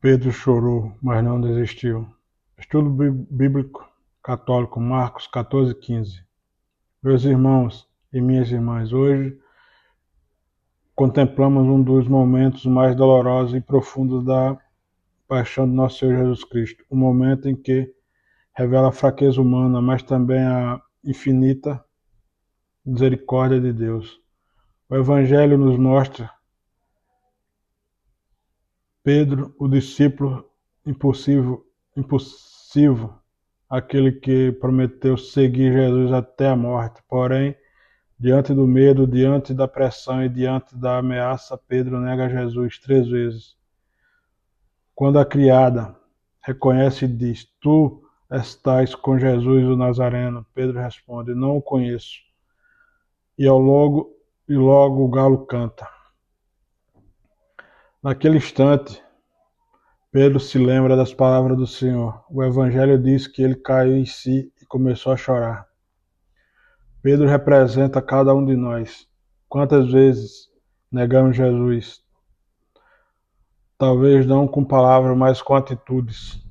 Pedro chorou, mas não desistiu. Estudo Bíblico Católico, Marcos 14:15. Meus irmãos e minhas irmãs, hoje contemplamos um dos momentos mais dolorosos e profundos da paixão de nosso Senhor Jesus Cristo. Um momento em que revela a fraqueza humana, mas também a infinita misericórdia de Deus. O Evangelho nos mostra Pedro, o discípulo impulsivo, aquele que prometeu seguir Jesus até a morte. Porém, diante do medo, diante da pressão e diante da ameaça, Pedro nega Jesus 3 vezes. Quando a criada reconhece e diz: Tu estás com Jesus o Nazareno, Pedro responde: Não o conheço. E logo o galo canta. Naquele instante, Pedro se lembra das palavras do Senhor. O Evangelho diz que ele caiu em si e começou a chorar. Pedro representa cada um de nós. Quantas vezes negamos Jesus? Talvez não com palavras, mas com atitudes.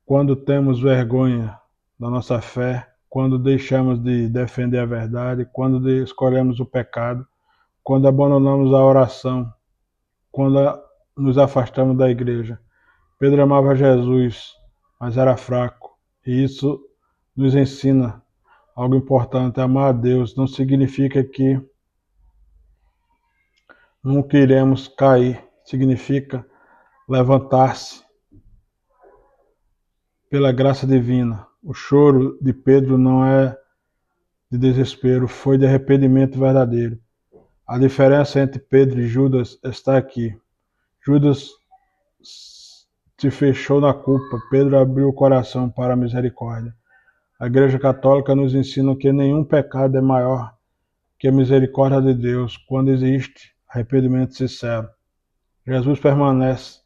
Quando temos vergonha da nossa fé, quando deixamos de defender a verdade, quando escolhemos o pecado, quando abandonamos a oração, quando nos afastamos da igreja. Pedro amava Jesus, mas era fraco. E isso nos ensina algo importante. Amar a Deus não significa que nunca iremos cair. Significa levantar-se pela graça divina. O choro de Pedro não é de desespero, foi de arrependimento verdadeiro. A diferença entre Pedro e Judas está aqui. Judas se fechou na culpa, Pedro abriu o coração para a misericórdia. A Igreja Católica nos ensina que nenhum pecado é maior que a misericórdia de Deus quando existe arrependimento sincero. Jesus permanece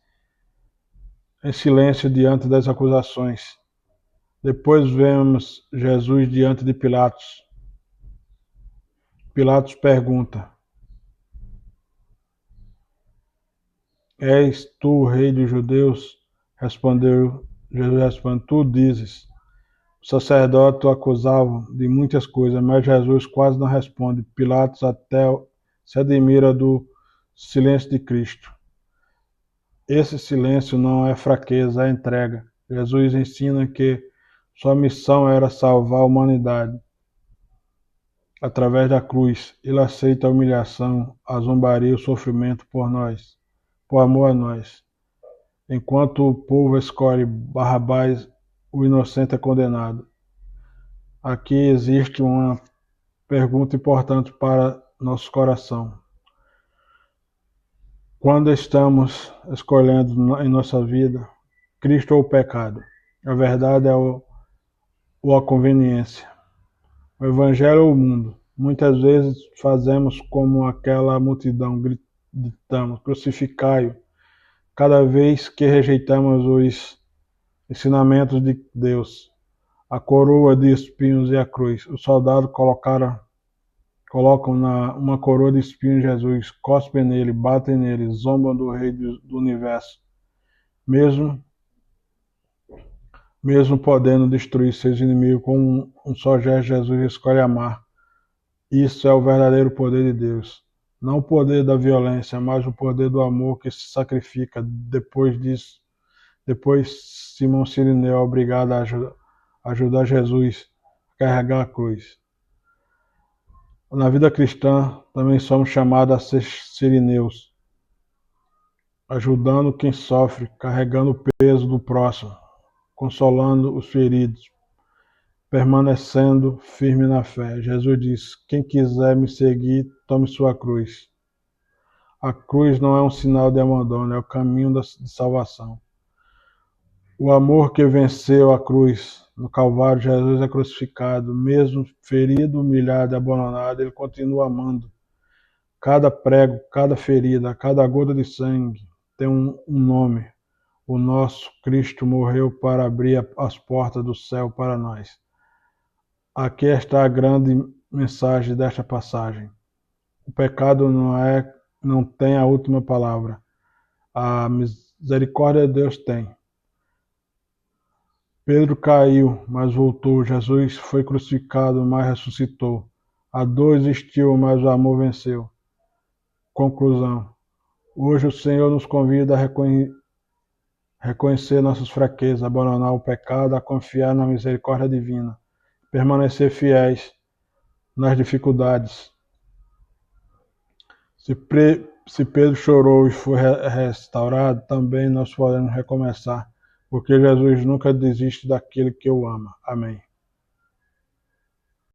em silêncio diante das acusações. Depois vemos Jesus diante de Pilatos. Pilatos pergunta: És tu o rei dos judeus? Jesus responde: Tu dizes. O sacerdote o acusava de muitas coisas, mas Jesus quase não responde. Pilatos até se admira do silêncio de Cristo. Esse silêncio não é fraqueza, é entrega. Jesus ensina que sua missão era salvar a humanidade. Através da cruz, ele aceita a humilhação, a zombaria e o sofrimento por nós, por amor a nós. Enquanto o povo escolhe Barrabás, o inocente é condenado. Aqui existe uma pergunta importante para nosso coração. Quando estamos escolhendo em nossa vida Cristo ou o pecado, a verdade é ou a conveniência, o Evangelho ou o mundo. Muitas vezes fazemos como aquela multidão, gritamos: crucificai-o. Cada vez que rejeitamos os ensinamentos de Deus, a coroa de espinhos e a cruz. Os soldados colocam uma coroa de espinhos em Jesus, cospem nele, batem nele, zombam do rei do universo. Mesmo podendo destruir seus inimigos com um só gesto, Jesus escolhe amar. Isso é o verdadeiro poder de Deus. Não o poder da violência, mas o poder do amor que se sacrifica. Depois, Simão Cirineu é obrigado a ajudar Jesus a carregar a cruz. Na vida cristã, também somos chamados a ser sirineus, ajudando quem sofre, carregando o peso do próximo, consolando os feridos, permanecendo firme na fé. Jesus diz: quem quiser me seguir, tome sua cruz. A cruz não é um sinal de abandono, é o caminho de salvação. O amor que venceu a cruz no Calvário, Jesus é crucificado, mesmo ferido, humilhado e abandonado, ele continua amando. Cada prego, cada ferida, cada gota de sangue tem um nome. O nosso Cristo morreu para abrir as portas do céu para nós. Aqui está a grande mensagem desta passagem. O pecado não é não tem a última palavra. A misericórdia de Deus tem. Pedro caiu, mas voltou. Jesus foi crucificado, mas ressuscitou. A dor existiu, mas o amor venceu. Conclusão. Hoje o Senhor nos convida a reconhecer nossas fraquezas, abandonar o pecado, a confiar na misericórdia divina, permanecer fiéis nas dificuldades. Se Pedro chorou e foi restaurado, também nós podemos recomeçar, porque Jesus nunca desiste daquele que o ama. Amém.